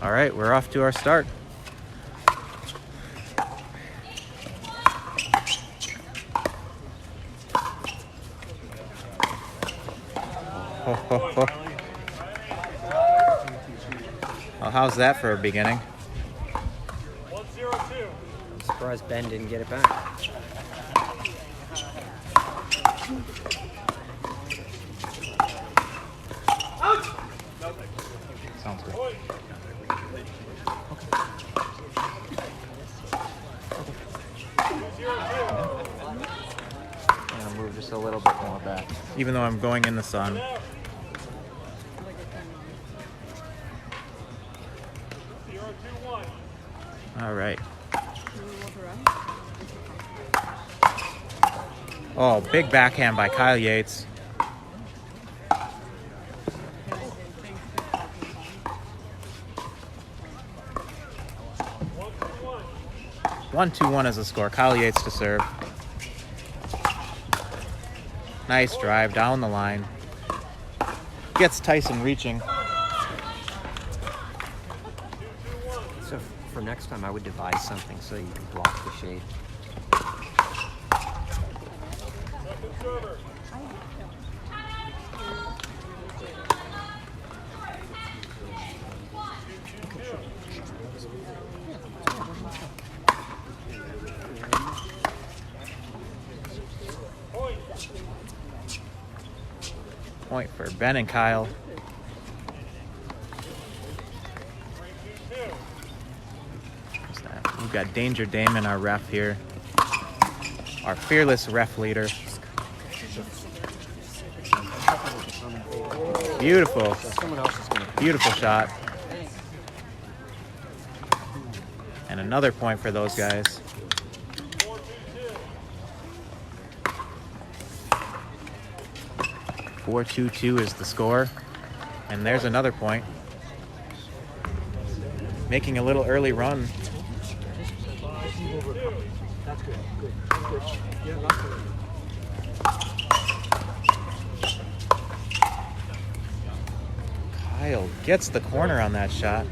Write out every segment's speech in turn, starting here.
All right, we're off to our start. Ho, ho, ho. Well, how's that for a beginning? 1-0-2. I'm surprised Ben didn't get it back. Sounds good. I'm gonna move just a little bit more back, even though I'm going in the sun. All right. Oh, big backhand by Kyle Yates. One, 2-1 is the score. Kyle Yates to serve. Nice drive down the line. Gets Tyson reaching. So for next time, I would devise something so you can block the shade. Point for Ben and Kyle. We've got Danger Damon, our ref here. Our fearless ref leader. Beautiful. Beautiful shot. And another point for those guys. 4-2-2 is the score. And there's another point. Making a little early run. Kyle gets the corner on that shot.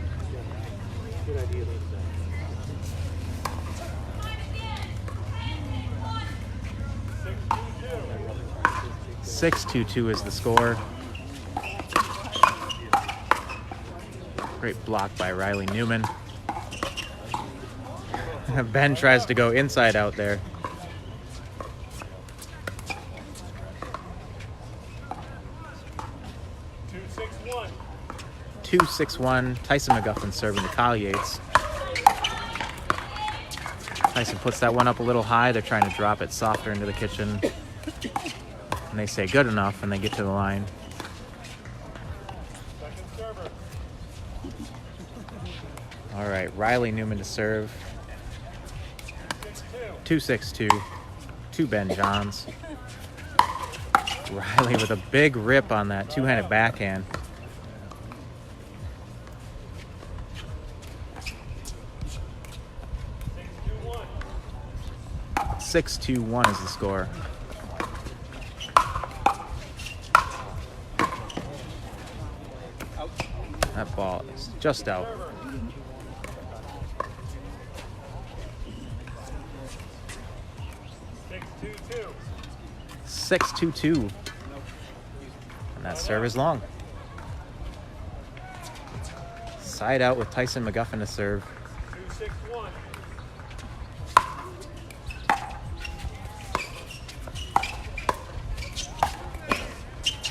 6-2-2 is the score. Great block by Riley Newman. Ben tries to go inside out there. 2-6-1. Tyson McGuffin serving to Kyle Yates. Tyson puts that one up a little high. They're trying to drop it softer into the kitchen. And they say good enough, and they get to the line. All right, Riley Newman to serve. 2-6-2 to Ben Johns. Riley with a big rip on that two-handed backhand. Six, 2-1 is the score. That ball is just out. 6-2-2. And that serve is long. Side out with Tyson McGuffin to serve. 2-6-1.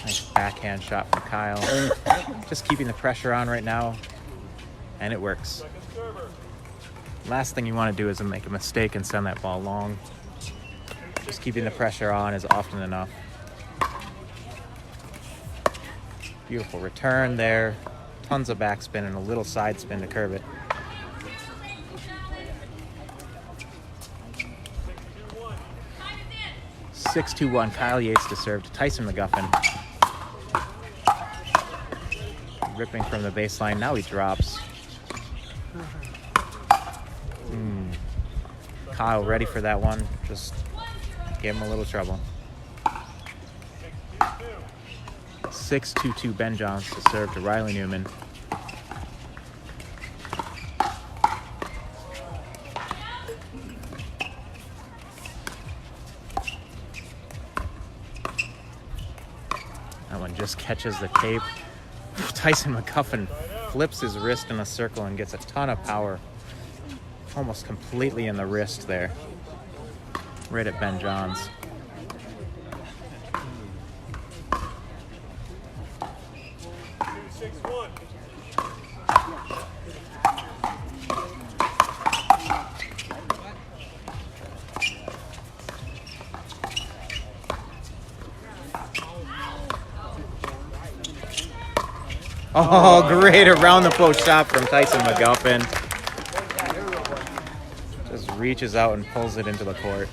Nice backhand shot from Kyle. Just keeping the pressure on right now, and it works. Last thing you want to do is make a mistake and send that ball long. Just keeping the pressure on is often enough. Beautiful return there. Tons of backspin and a little side spin to curve it. 6-2-1. Kyle Yates to serve to Tyson McGuffin. Ripping from the baseline. Now he drops. Kyle ready for that one. Just gave him a little trouble. 6-2-2 Ben Johns to serve to Riley Newman. just catches the tape. Tyson McGuffin flips his wrist in a circle and gets a ton of power. Almost completely in the wrist there. Right at Ben Johns. Oh, great around the post shot from Tyson McGuffin. Just reaches out and pulls it into the court.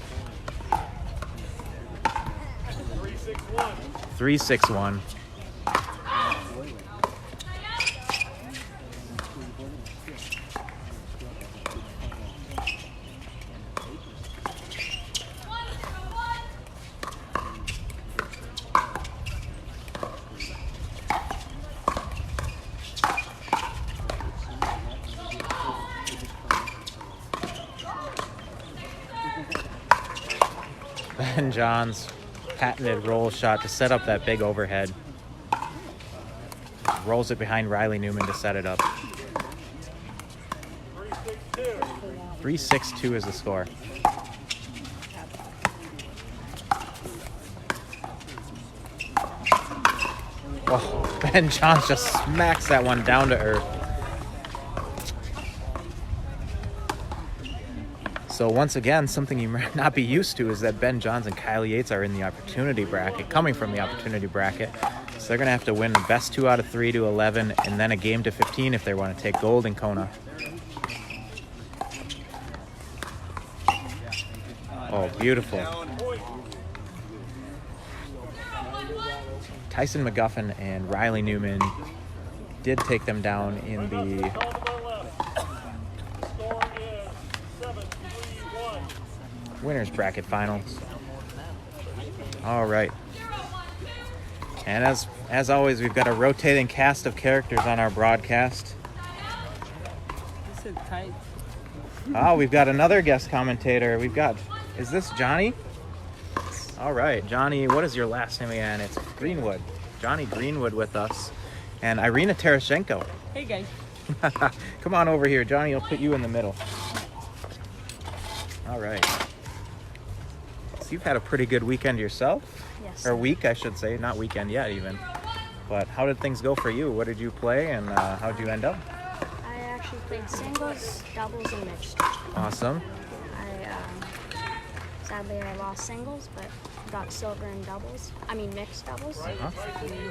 3-6-1. Ben Johns' patented roll shot to set up that big overhead. Rolls it behind Riley Newman to set it up. 3-6-2 is the score. Oh, Ben Johns just smacks that one down to earth. So once again, something you might not be used to is that Ben Johns and Kyle Yates are in the opportunity bracket, coming from the opportunity bracket. So they're going to have to win the best 2 out of 3 to 11, and then a game to 15 if they want to take gold in Kona. Oh, beautiful. Tyson McGuffin and Riley Newman did take them down in the winners bracket finals. All right. And as always, we've got a rotating cast of characters on our broadcast. Oh, we've got another guest commentator. Is this Jonny? All right, Jonny, what is your last name again? It's Greenwood. Jonny Greenwood with us. And Irina Tereshchenko. Hey, guys. Come on over here, Jonny. I'll put you in the middle. All right. So you've had a pretty good weekend yourself? Yes. Or week, I should say. Not weekend yet, even. But how did things go for you? What did you play, and how did you end up? I actually played singles, doubles, and mixed. Awesome. Sadly, I lost singles, but got silver in doubles. I mean, mixed doubles. And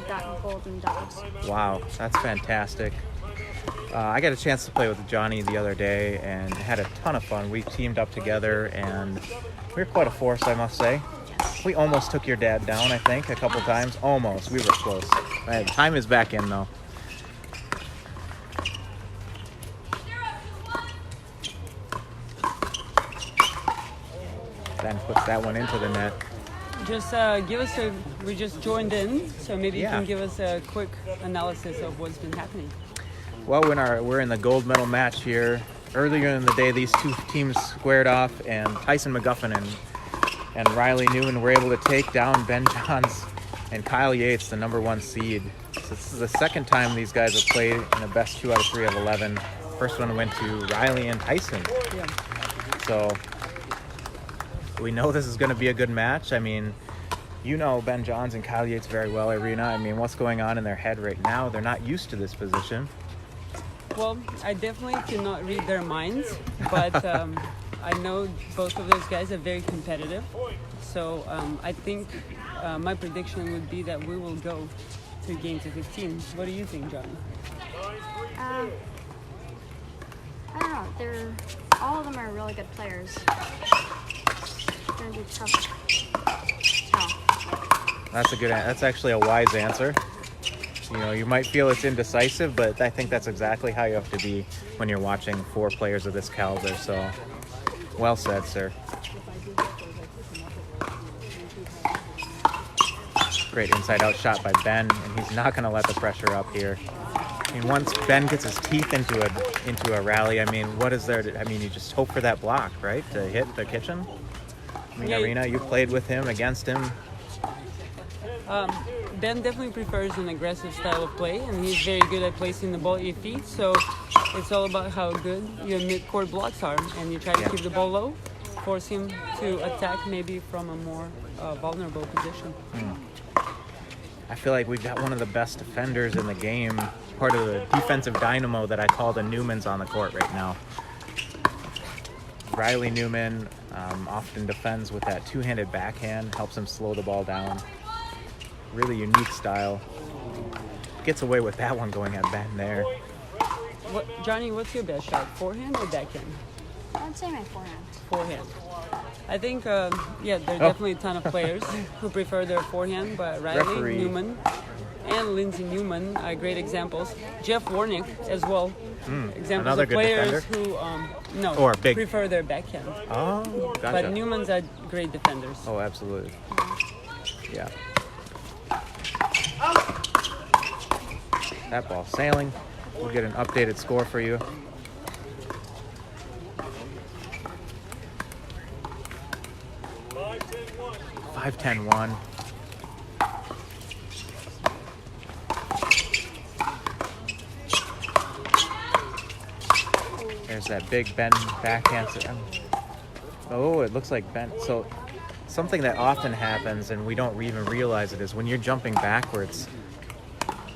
got gold in doubles. Wow, that's fantastic. I got a chance to play with Jonny the other day and had a ton of fun. We teamed up together, and we were quite a force, I must say. Yes. We almost took your dad down, I think, a couple times. Almost. We were close. Right, time is back in, though. Ben puts that one into the net. Just give us we just joined in, so maybe you can give us a quick analysis of what's been happening. Well, we're in the gold medal match here. Earlier in the day, these two teams squared off, and Tyson McGuffin and Riley Newman were able to take down Ben Johns and Kyle Yates, the number 1 seed. So this is the second time these guys have played in the best 2 out of 3 of 11. First one went to Riley and Tyson. Yeah. So we know this is going to be a good match. I mean, you know Ben Johns and Kyle Yates very well, Irina. I mean, what's going on in their head right now? They're not used to this position. Well, I definitely cannot read their minds, but I know both of those guys are very competitive. So I think my prediction would be that we will go to game to 15. What do you think, Jonny? I don't know. All of them are really good players. It's gonna be tough. That's actually a wise answer. You know, you might feel it's indecisive, but I think that's exactly how you have to be when you're watching 4 players of this caliber. So, well said, sir. Great inside-out shot by Ben, and he's not going to let the pressure up here. I mean, once Ben gets his teeth into a rally, I mean, what is there? You just hope for that block, right, to hit the kitchen. I mean, Yeah. Irina, you played with him, against him. Ben definitely prefers an aggressive style of play, and he's very good at placing the ball at your feet. So it's all about how good your mid-court blocks are, and you try to keep the ball low, force him to attack maybe from a more vulnerable position. I feel like we've got one of the best defenders in the game, part of the defensive dynamo that I call the Newmans on the court right now. Riley Newman often defends with that two-handed backhand, helps him slow the ball down. Really unique style. Gets away with that one going at Ben there. Johnny, what's your best shot, forehand or backhand? I would say my forehand. Forehand. I think, there are definitely a ton of players who prefer their forehand, but Riley Referee. Newman and Lindsey Newman are great examples. Jeff Warnick as well. Examples Another of good players defender? who Big. prefer their backhand. Oh, gotcha. But Newmans are great defenders. Oh, absolutely. Yeah. That ball sailing. We'll get an updated score for you. Five, 10-1. There's that big Ben backhand. Oh, it looks like Ben. So something that often happens, and we don't even realize it, is when you're jumping backwards,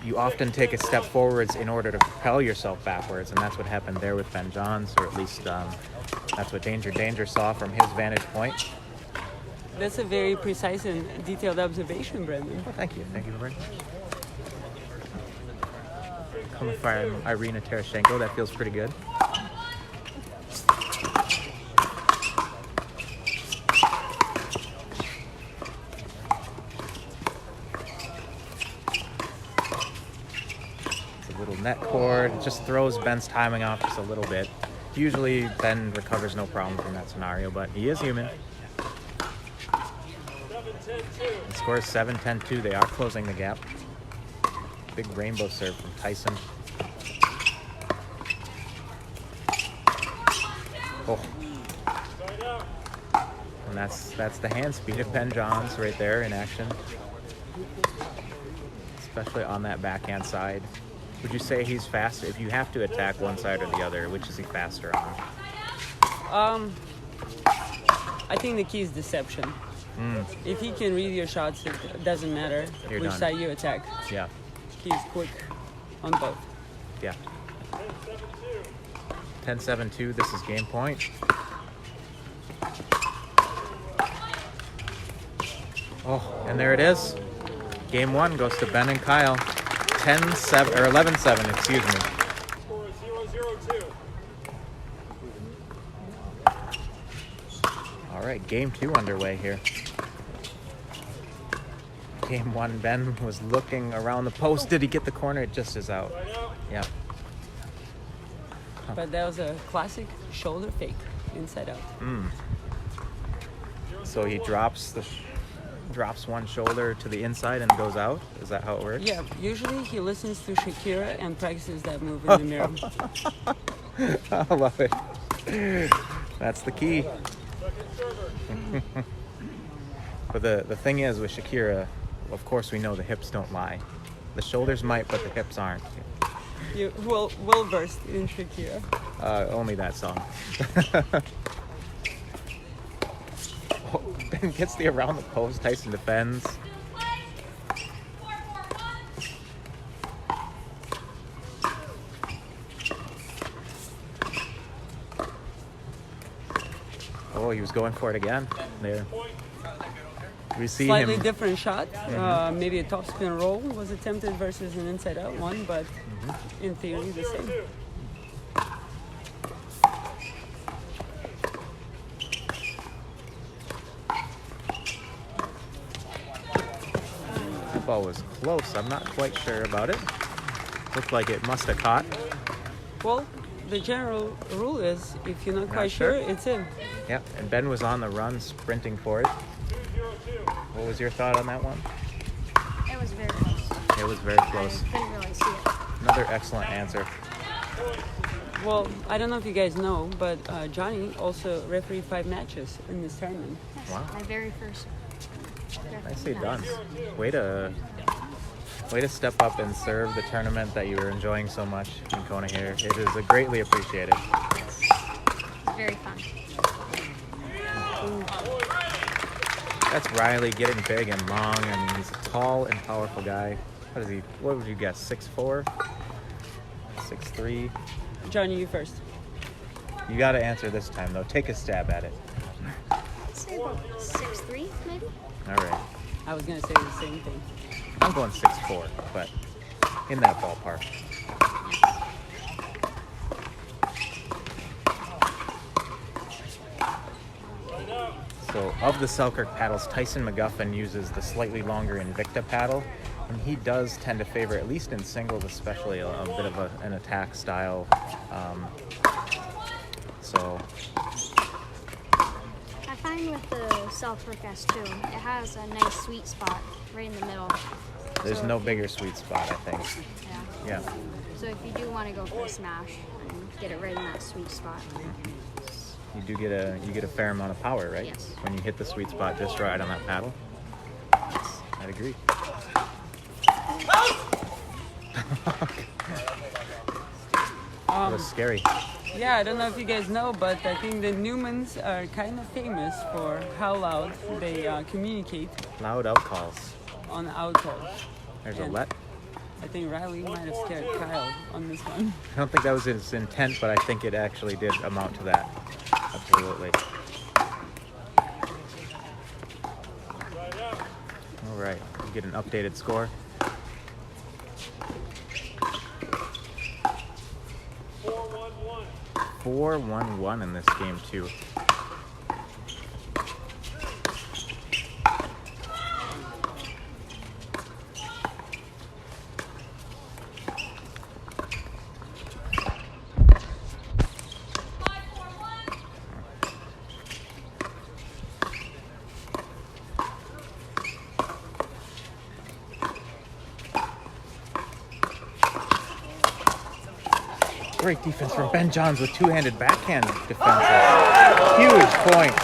you often take a step forwards in order to propel yourself backwards, and that's what happened there with Ben Johns, or at least that's what Danger saw from his vantage point. That's a very precise and detailed observation, Brendan. Well, thank you very much. Coming from Irina Tereshchenko, that feels pretty good. Net cord, it just throws Ben's timing off just a little bit. Usually Ben recovers no problem from that scenario, but he is human. The score is 7-10-2. They are closing the gap. Big rainbow serve from Tyson. Oh. And that's the hand speed of Ben Johns right there in action. Especially on that backhand side. Would you say he's faster? If you have to attack one side or the other, which is he faster on? I think the key is deception. If he can read your shots, it doesn't matter You're which done. side you attack. Yeah. He's quick on both. Yeah. 10-7-2. This is game point. Oh, and there it is. Game one goes to Ben and Kyle. 10-7 or 11-7, excuse me. Score is 0-0-2. All right, game two underway here. Game one, Ben was looking around the post. Did he get the corner? It just is out. Yeah. But that was a classic shoulder fake, inside out. So he drops one shoulder to the inside and goes out? Is that how it works? Yeah, usually he listens to Shakira and practices that move in the mirror. I love it. That's the key. But the thing is with Shakira, of course we know the hips don't lie. The shoulders might, but the hips aren't. You well versed in Shakira. Only that song. Oh, Ben gets the around the post. Tyson defends. Oh, he was going for it again. There. We see Slightly him. different shot. Maybe a top spin roll was attempted versus an inside out one, but in theory the same. That ball was close. I'm not quite sure about it. Looked like it must have caught. Well, the general rule is if you're not quite sure. sure, it's in. Yep, and Ben was on the run, sprinting for it. What was your thought on that one? It was very close. It was very close. I couldn't really see it. Another excellent answer. Well, I don't know if you guys know, but Johnny also refereed 5 matches in this tournament. Yes, Wow. my very first. Nicely done. Way to Way to step up and serve the tournament that you were enjoying so much in Kona here. It is greatly appreciated. It's very fun. That's Riley getting big and long, and he's a tall and powerful guy. What is he? What would you guess? 6'4"? 6'3"? Johnny, you first. You got to answer this time, though. Take a stab at it. I'd say about 6'3", maybe. All right. I was gonna say the same thing. I'm going 6'4", but in that ballpark. So, of the Selkirk paddles, Tyson McGuffin uses the slightly longer Invicta paddle, and he does tend to favor, at least in singles especially, a bit of an attack style. So I find with the Selkirk S2, it has a nice sweet spot right in the middle. there's So no if you- bigger sweet spot, I think. Yeah. Yeah. So if you do want to go for a smash and get it right in that sweet spot, You do get a fair amount of power, right? Yes. When you hit the sweet spot just right on that paddle. yes. I'd agree. That was scary. Yeah, I don't know if you guys know, but I think the Newmans are kind of famous for how loud they communicate Loud out calls. on outcalls. There's a And let. I think Riley might have scared Kyle on this one. I don't think that was his intent, but I think it actually did amount to that. Absolutely. All right, we get an updated score. 4-1-1. 4-1-1 in this game too. Great defense from Ben Johns with two-handed backhand defense. Huge point.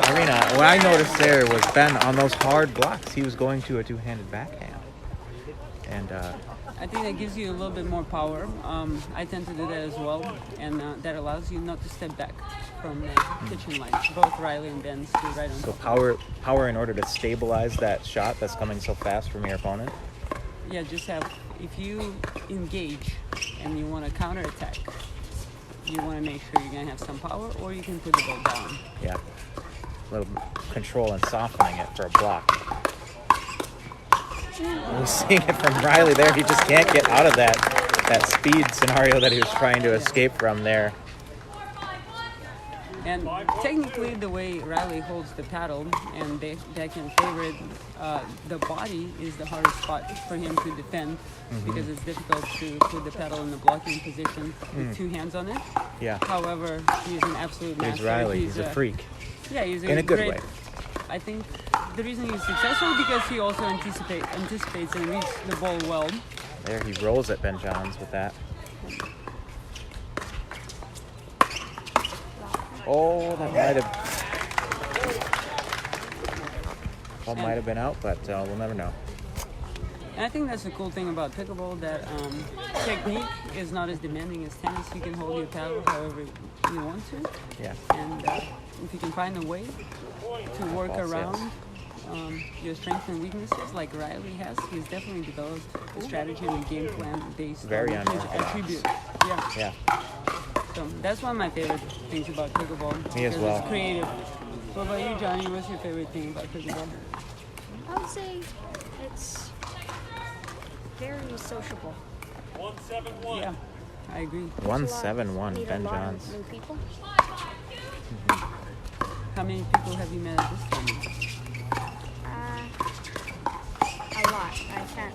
Marina, what I noticed there was Ben on those hard blocks, he was going to a two-handed backhand. And I think that gives you a little bit more power. I tend to do that as well, and that allows you not to step back from the kitchen line. Both Riley and Ben stood right on so top. power in order to stabilize that shot that's coming so fast from your opponent. Yeah, just have, if you engage and you want to counterattack, you want to make sure you're going to have some power, or you can put the ball down. Yeah. A little control and softening it for a block. We're seeing it from Riley there. He just can't get out of that speed scenario that he was trying to escape from there. And technically, the way Riley holds the paddle and that can favor it, the body is the hardest spot for him to defend because it's difficult to put the paddle in the blocking position with two hands on it. Yeah. However, he's an absolute master. He's Riley. He's a freak. Yeah, he's In a good great, way. I think the reason he's successful because he also anticipates and reads the ball well. There he rolls at Ben Johns with that. Oh, that might have been out, but we'll never know. And I think that's the cool thing about pickleball, that technique is not as demanding as tennis. You can hold your paddle however you want to. Yeah. And if you can find a way to work Ball around sales. your strengths and weaknesses like Riley has, he's definitely developed a strategy and a game plan based Very on his unorthodox. attribute. Yeah. Yeah. So that's one of my favorite things about pickleball. Me as because well. It's creative. What about you, Johnny? What's your favorite thing about pickleball? I would say it's very sociable. 1-7-1. Yeah, I agree. 1-7-1, Meet a Ben lot Johns. of new people. How many people have you met at this tournament? A lot. I can't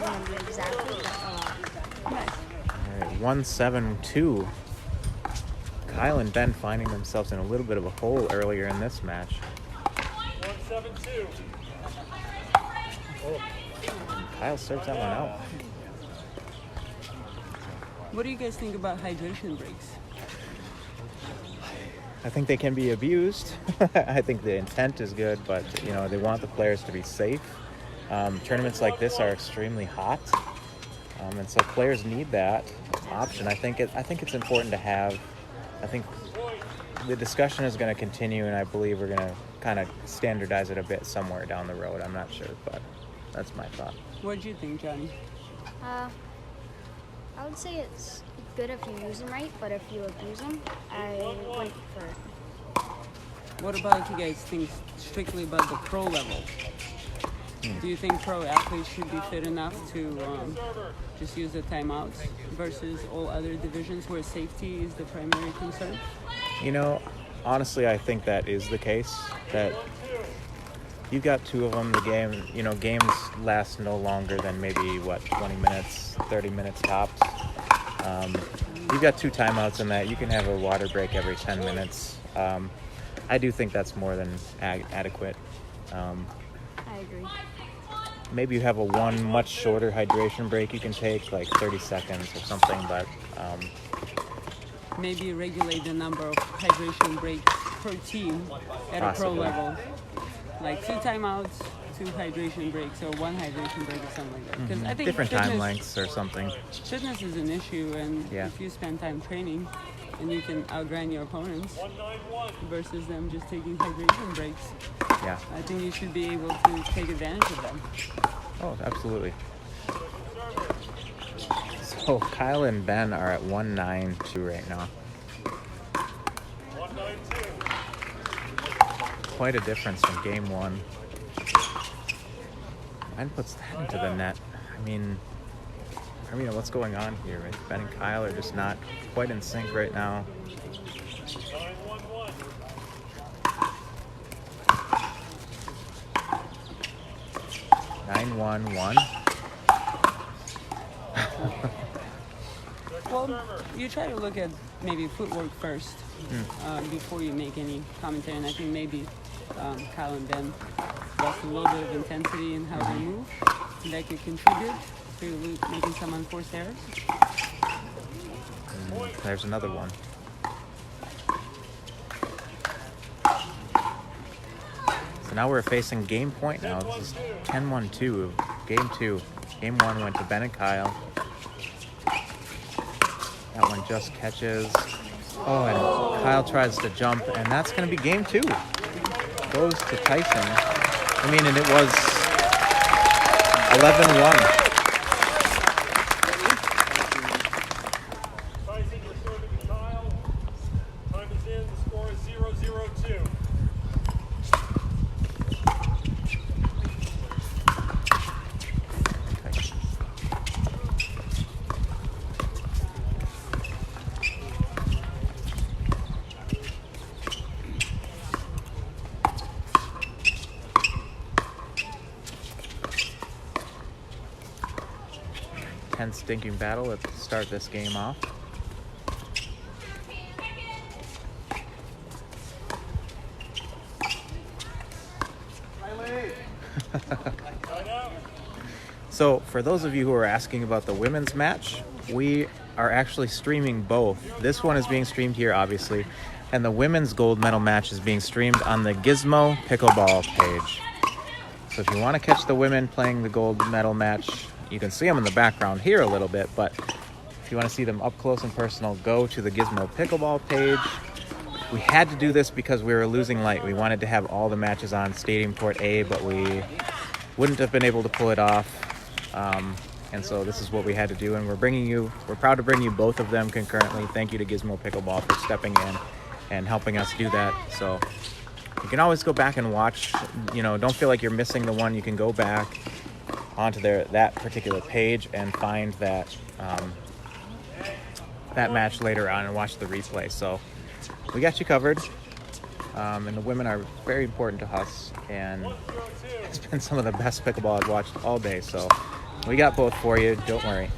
remember exactly, but a lot. Nice. All right, 1-7-2. Kyle and Ben finding themselves in a little bit of a hole earlier in this match. 1-7-2. And Kyle serves that one out. What do you guys think about hydration breaks? I think they can be abused. I think the intent is good, but they want the players to be safe. Tournaments like this are extremely hot, and so players need that option. I think it's important to have. I think the discussion is going to continue, and I believe we're going to kind of standardize it a bit somewhere down the road. I'm not sure, but that's my thought. What do you think, Johnny? I would say it's good if you use them right, but if you abuse them, I wouldn't prefer it. What about you guys think strictly about the pro level? Do you think pro athletes should be fit enough to just use the timeouts versus all other divisions where safety is the primary concern? You know, honestly, I think that is the case. That you've got two of them. The game, games last no longer than maybe 20 minutes, 30 minutes tops. You've got two timeouts in that. You can have a water break every 10 minutes. I do think that's more than adequate. I agree. Maybe you have one much shorter hydration break you can take, like 30 seconds or something, but maybe regulate the number of hydration breaks per team at a pro Possibly. level. Like 2 timeouts, 2 hydration breaks, or 1 hydration break or something like that. Because I think different time lengths or something. fitness is an issue, and Yeah. if you spend time training and you can outgrind your opponents versus them just taking hydration breaks, Yeah. I think you should be able to take advantage of them. Oh, absolutely. So Kyle and Ben are at 1-9-2 right now. 192. Quite a difference from game one. Ben puts that into the net. I mean, what's going on here? Right? Ben and Kyle are just not quite in sync right now. 911. 9-1-1. Well, you try to look at maybe footwork first before you make any commentary, and I think maybe Kyle and Ben lost a little bit of intensity in how they move. That could contribute to making some unforced errors. There's another one. So now we're facing game point now. This is 10-1-2 of game 2. Game 1 went to Ben and Kyle. That one just catches. Oh, and Kyle tries to jump, and that's going to be game 2. Goes to Tyson. And it was 11-1. Tyson, you're serving to Kyle. Time is in. The score is 0-0-2. Tense stinking battle. Let's start this game off. So, for those of you who are asking about the women's match, we are actually streaming both. This one is being streamed here, obviously, and the women's gold medal match is being streamed on the Gizmo Pickleball page. So if you want to catch the women playing the gold medal match, you can see them in the background here a little bit, but if you want to see them up close and personal, go to the Gizmo Pickleball page. We had to do this because we were losing light. We wanted to have all the matches on Stadium Court A, but we wouldn't have been able to pull it off. And so this is what we had to do, and we're proud to bring you both of them concurrently. Thank you to Gizmo Pickleball for stepping in and helping us do that. So you can always go back and watch. Don't feel like you're missing the one. You can go back onto that particular page and find that match later on and watch the replay. So we got you covered, and the women are very important to us, and it's been some of the best pickleball I've watched all day. So we got both for you. Don't worry.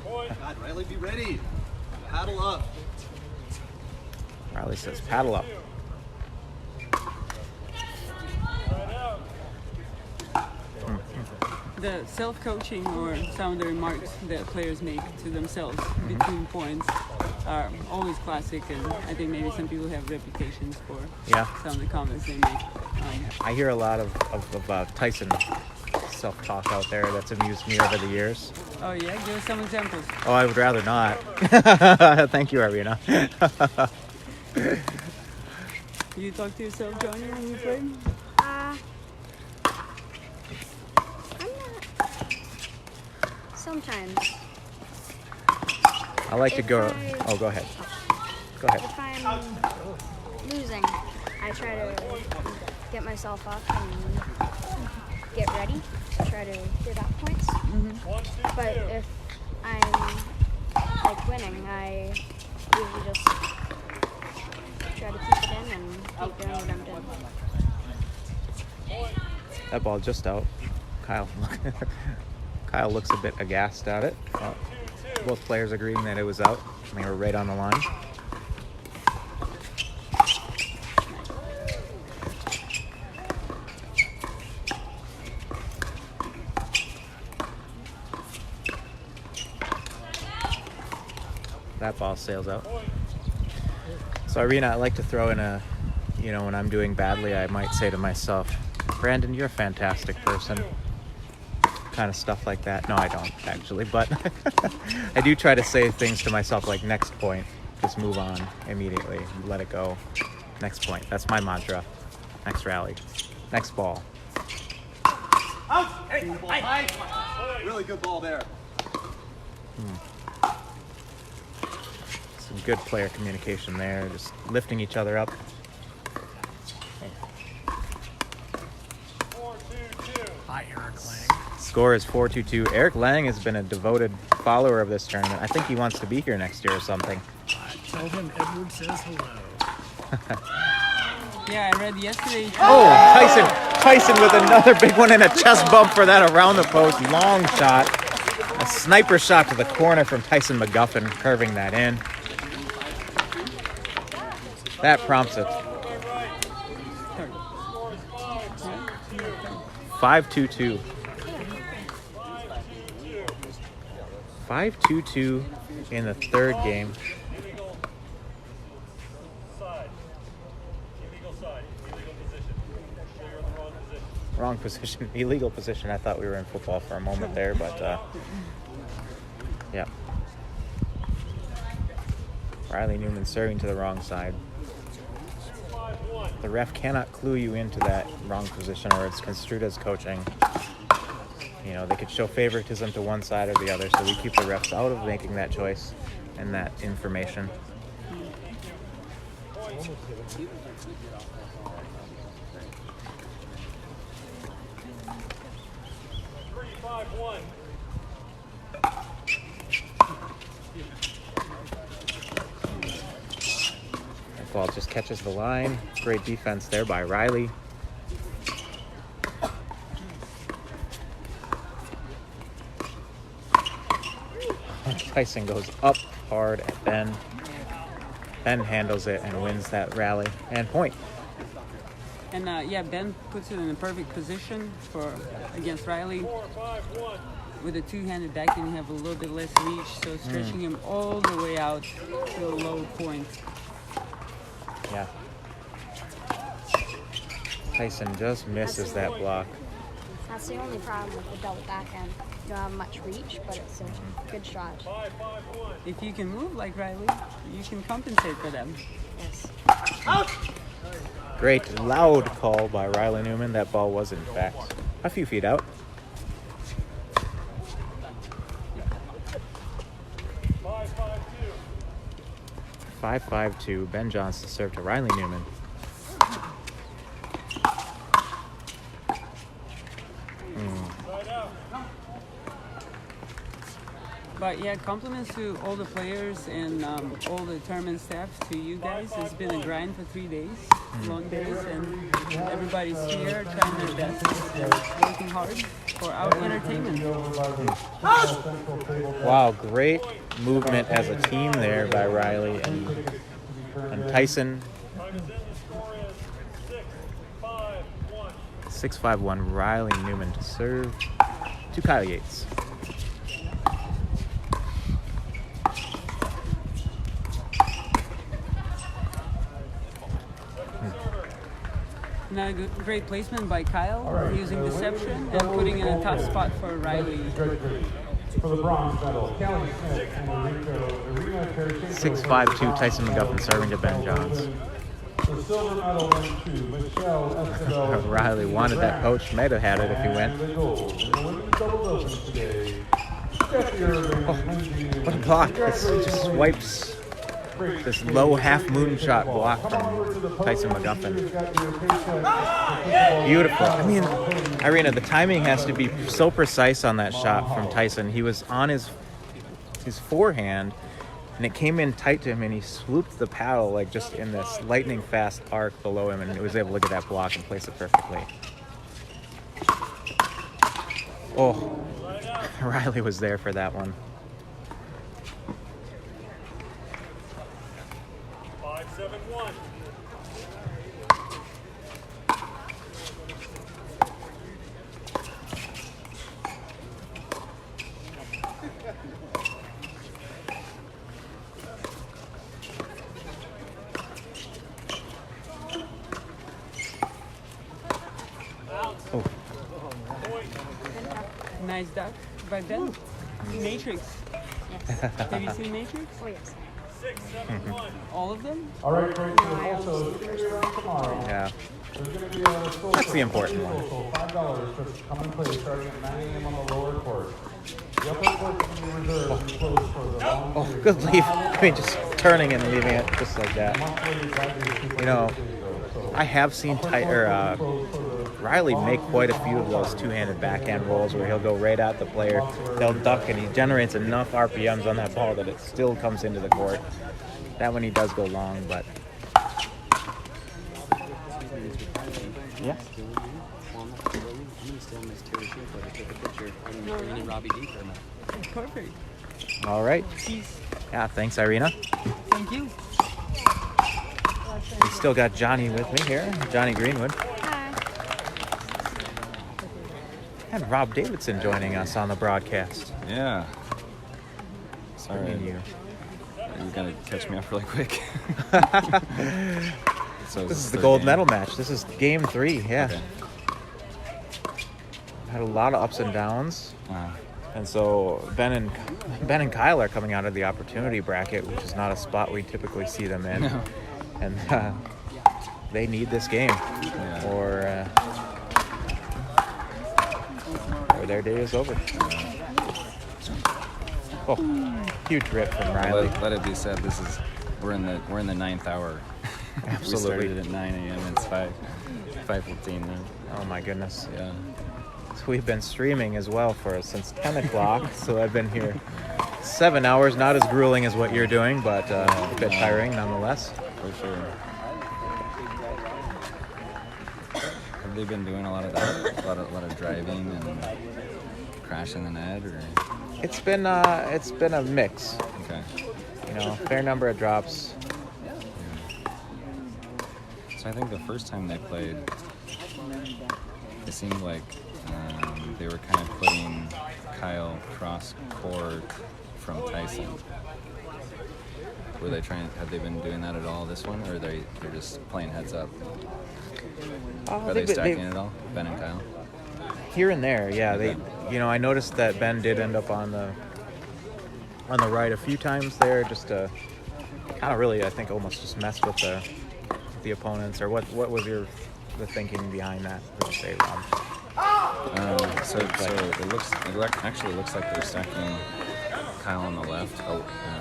God, Riley, be ready. Paddle up. Riley says, paddle up. The self-coaching or some of the remarks that players make to themselves between points are always classic, and I think maybe some people have reputations for some of the comments they make. I hear a lot of Tyson self-talk out there that's amused me over the years. Oh yeah, give us some examples. Oh, I would rather not. Thank you, Arena. You talk to yourself, Johnny, when you play? I'm not. Sometimes. I like to If go. I- Oh, go ahead. Go ahead. If I'm losing, I try to get myself up and get ready to try to get up points. But if I'm like winning, I usually just try to keep it in and keep doing what I'm doing. That ball just out. Kyle looks a bit aghast at it. Both players agreeing that it was out. They were right on the line. That ball sails out. So Irina, I like to throw in a, when I'm doing badly, I might say to myself, Brandon, you're a fantastic person. Kind of stuff like that. No, I don't actually, but I do try to say things to myself like next point, just move on immediately, let it go. Next point. That's my mantra. Next rally. Next ball. Out! Hey, ball high. Really good ball there. Some good player communication there, just lifting each other up. 4-2-2. Hi, Eric Lang. Score is 4-2-2. Eric Lang has been a devoted follower of this tournament. I think he wants to be here next year or something. Tell him Edward says hello. Yeah, I read yesterday. Oh, Tyson with another big one and a chest bump for that around the post. Long shot. A sniper shot to the corner from Tyson McGuffin, curving that in. That prompts it. 5-2-2. 5-2-2 in the third game. Side. Illegal side. Illegal position. So you're in the wrong position. Wrong position. Illegal position. I thought we were in football for a moment there, but yeah. Riley Newman serving to the wrong side. 5-1. The ref cannot clue you into that wrong position or it's construed as coaching. They could show favoritism to one side or the other, so we keep the refs out of making that choice and that information. Three, 5-1. That ball just catches the line. Great defense there by Riley. Tyson goes up hard at Ben. Ben handles it and wins that rally and point. And Ben puts it in a perfect position against Riley. 4-5-1. With a two-handed backhand, you have a little bit less reach, so stretching him all the way out to a low point. Yeah. Tyson just misses that block. That's the only problem with the double backhand. You don't have much reach, but it's a good shot. 5-5-1. If you can move like Riley, you can compensate for them. Yes. Great loud call by Riley Newman. That ball was in fact a few feet out. 5-5-2. 5-5-2. Ben Johnson serve to Riley Newman. Side out. But yeah, compliments to all the players and all the tournament staff, to you guys. It's been a grind for 3 days, long days, and everybody's here trying their best, working hard for our entertainment. Wow, great movement as a team there by Riley and Tyson. Time is in. The score is 6-5-1. 6-5-1. Riley Newman to serve to Kyle Yates. Now, great placement by Kyle, using deception and putting in a tough spot for Riley. For the bronze medal, Kelly Smith and Irina Tereshchenko. 6'5" Tyson McGuffin serving to Ben Johns. The silver medal went to Michelle Escobar. Riley wanted that poach. Might have had it if he went. And the gold in the women's doubles open today. Steffi Irving and Lindsay Newman. What a block. This just swipes this low half moon shot block from Tyson McGuffin. Beautiful. I mean, Irina, the timing has to be so precise on that shot from Tyson. He was on his forehand, and it came in tight to him, and he swooped the paddle like just in this lightning fast arc below him, and he was able to get that block and place it perfectly. Oh, Riley was there for that one. 5-7-1. Oh, Nice duck by Ben. Matrix. Yes. Have you seen Matrix? Oh, yes. 6-7-1. All of them? All right, great. Also, it's going to be around tomorrow. yeah. There's going to be a social. That's the important one. So $5. Just come and play starting at 9 a.m. on the lower court. The upper court is going to be reserved and closed for the long Oh, period. good leave. I mean, just turning and leaving it just like that. You know, I have seen Riley make quite a few of those two-handed backhand rolls where he'll go right at the player, they'll duck, and he generates enough RPMs on that ball that it still comes into the court. That one he does go long, but yeah. Perfect. All right. Peace. Yeah, thanks, Irina. Thank you. We still got Jonny with me here, Jonny Greenwood, Hi. and Rob Davidson joining us on the broadcast. Yeah. Sorry, I mean, you gotta catch me up really quick. So This is the third gold game. medal match. This is game 3, yeah. Okay. Had a lot of ups and downs. Uh, And so Ben and Kyle are coming out of the opportunity bracket, which is not a spot we typically see them in. No. And they need this game, Yeah. or their day is over. Oh, huge rip from Riley. let it be said, we're in the 9th hour. Absolutely. We started at 9 a.m. It's 5:15 now. Oh my goodness. Yeah. So we've been streaming as well since 10 o'clock. So I've been here 7 hours. Not as grueling as what you're doing, but a bit tiring nonetheless. For sure. Have they been doing a lot of that? A lot of driving and crashing the net, or? It's been a mix. Okay. You know, fair number of drops. So I think the first time they played, it seemed like they were kind of putting Kyle cross court from Tyson. Were they have they been doing that at all this one, or they're just playing heads up? Are they stacking it all, Ben and Kyle? Here and there, yeah. Okay. I noticed that Ben did end up on the right a few times there, just to kind of really, I think, almost just mess with the opponents. Or what was the thinking behind that? Would you say, Rob? So it actually looks like they're stacking Kyle on the left,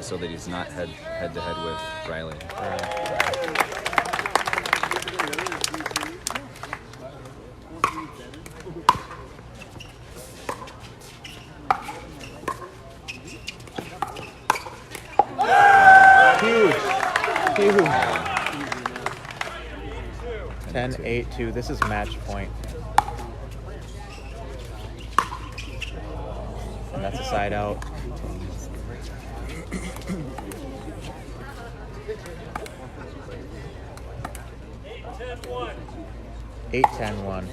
so that he's not head to head with Riley. Huge. 10-8-2. This is match point. And that's a side out. Eight, 10-1.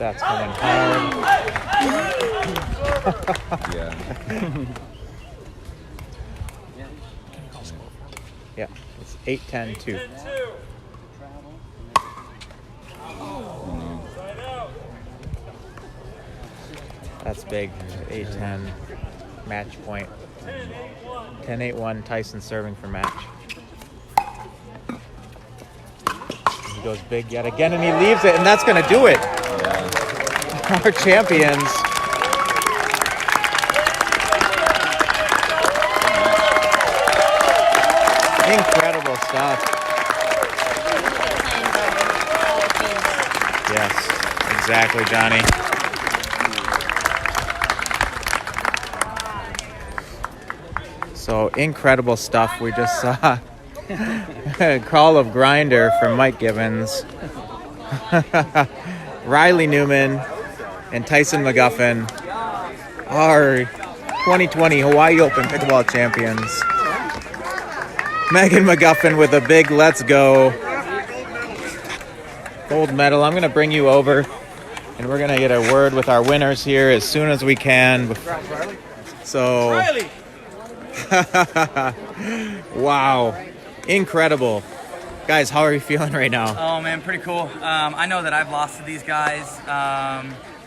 That's coming hard. Yeah. Yeah, it's 8-10-2. That's big. 8-10 match point. 10-8-1 Tyson serving for match. He goes big yet again and he leaves it, and that's going to do it. Yeah. Our champions. Incredible stuff. Yes, exactly, Johnny. So incredible stuff. We just saw a call of grinder from Mike Gibbons. Riley Newman and Tyson McGuffin are 2020 Hawaii Open pickleball champions. Megan McGuffin with a big let's go gold medal. I'm going to bring you over and we're going to get a word with our winners here as soon as we can. So, wow, incredible. Guys, how are you feeling right now? Oh man, pretty cool. I know that I've lost to these guys.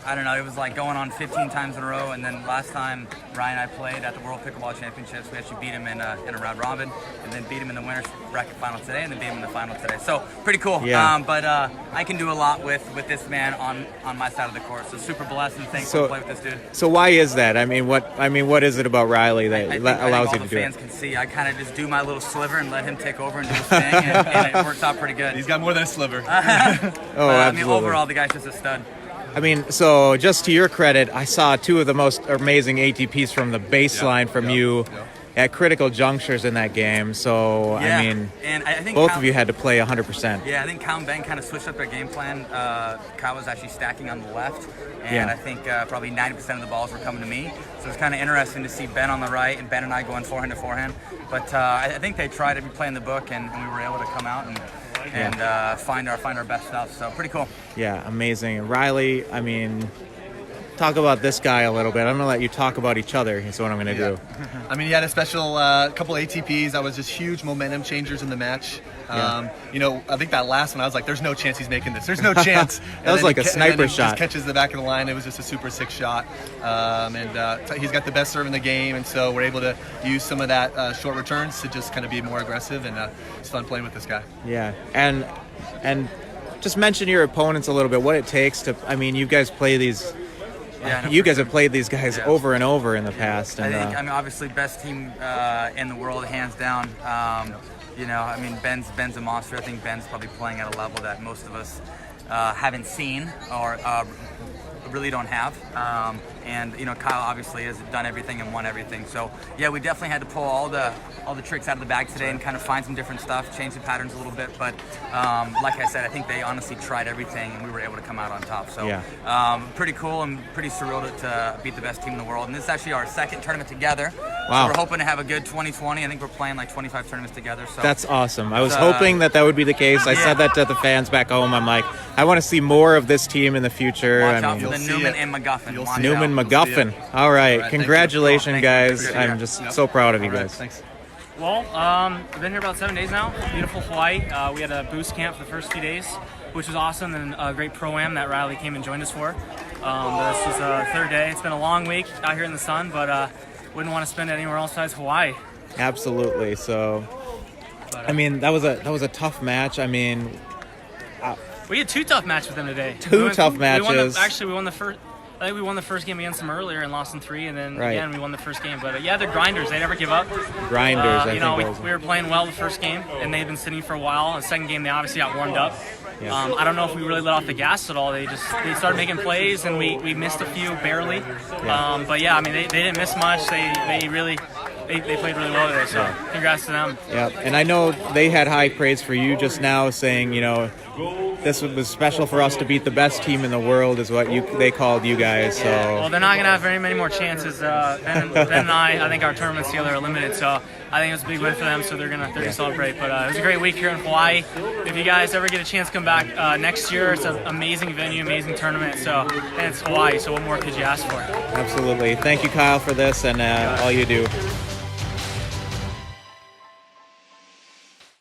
I don't know, it was like going on 15 times in a row, and then last time Ryan and I played at the World Pickleball Championships, we actually beat him in a round robin, and then beat him in the winner's bracket final today, and then beat him in the final today. So pretty cool. Yeah. But I can do a lot with this man on my side of the court. So super blessed and thankful to play with this dude. So why is that? I mean, what is it about Riley that allows you to do it? I think all the fans can see. I kind of just do my little sliver and let him take over and do his thing, and it works out pretty good. He's got more than a sliver. Absolutely. I mean, overall, the guy's just a stud. I mean, so just to your credit, I saw two of the most amazing ATPs from the baseline from you at critical junctures in that game. So, I mean, and I think both of you had to play 100%. Yeah, I think Kyle and Ben kind of switched up their game plan. Kyle was actually stacking on the left, and I think probably 90% of the balls were coming to me. So it's kind of interesting to see Ben on the right and Ben and I going forehand to forehand. But I think they tried to be playing the book, and we were able to come out and find our best stuff. So pretty cool. Yeah, amazing. And Riley, I mean, talk about this guy a little bit. I'm going to let you talk about each other. Is what I'm going to do. I mean, he had a special couple ATPs. That was just huge momentum changers in the match. You know, I think that last one, I was like, there's no chance he's making this. There's no chance. That was like a sniper shot. Just catches the back of the line. It was just a super sick shot. He's got the best serve in the game, and so we're able to use some of that short returns to just kind of be more aggressive, and it's fun playing with this guy. Yeah, and just mention your opponents a little bit, what it takes to, I mean, you guys play these, you guys have played these guys over and over in the past. And, I mean, obviously best team in the world, hands down. You know, I mean, Ben's a monster. I think Ben's probably playing at a level that most of us haven't seen or really don't have. And you know, Kyle obviously has done everything and won everything. So yeah, we definitely had to pull all the tricks out of the bag today and kind of find some different stuff, change the patterns a little bit. But like I said, I think they honestly tried everything, and we were able to come out on top. So pretty cool and pretty surreal to beat the best team in the world. And this is actually our second tournament together. Wow. So we're hoping to have a good 2020. I think we're playing like 25 tournaments together. So that's awesome. I was hoping that would be the case. I said that to the fans back home. I'm like, I want to see more of this team in the future. Watch out for the Newman and McGuffin. Newman McGuffin. All right. Congratulations, guys. I'm just so proud of you guys. Thanks. Well, I've been here about 7 days now. Beautiful Hawaii. We had a boost camp for the first few days, which was awesome, and a great pro-am that Riley came and joined us for. This is the third day. It's been a long week out here in the sun, but wouldn't want to spend it anywhere else besides Hawaii. Absolutely. So, I mean, that was a tough match. I mean, we had two tough matches with them today. Tough matches. We won the first. I think we won the first game against them earlier and lost in 3, and then again we won the first game. But yeah, they're grinders. They never give up. Grinders. You know, we were playing well the first game, and they've been sitting for a while. The second game, they obviously got warmed up. Yeah. I don't know if we really let off the gas at all. They started making plays, and we missed a few barely. Yeah. But yeah, I mean they didn't miss much. They really they played really well today. So congrats to them. Yeah, and I know they had high praise for you just now, saying, this was special for us to beat the best team in the world, is what they called you guys. So Well, they're not going to have very many more chances. Ben and I think our tournaments together are limited, so I think it was a big win for them, so they're gonna celebrate. But it was a great week here in Hawaii. If you guys ever get a chance to come back next year, it's an amazing venue, amazing tournament. And it's Hawaii, so what more could you ask for? absolutely. Thank you, Kyle, for this and all you do.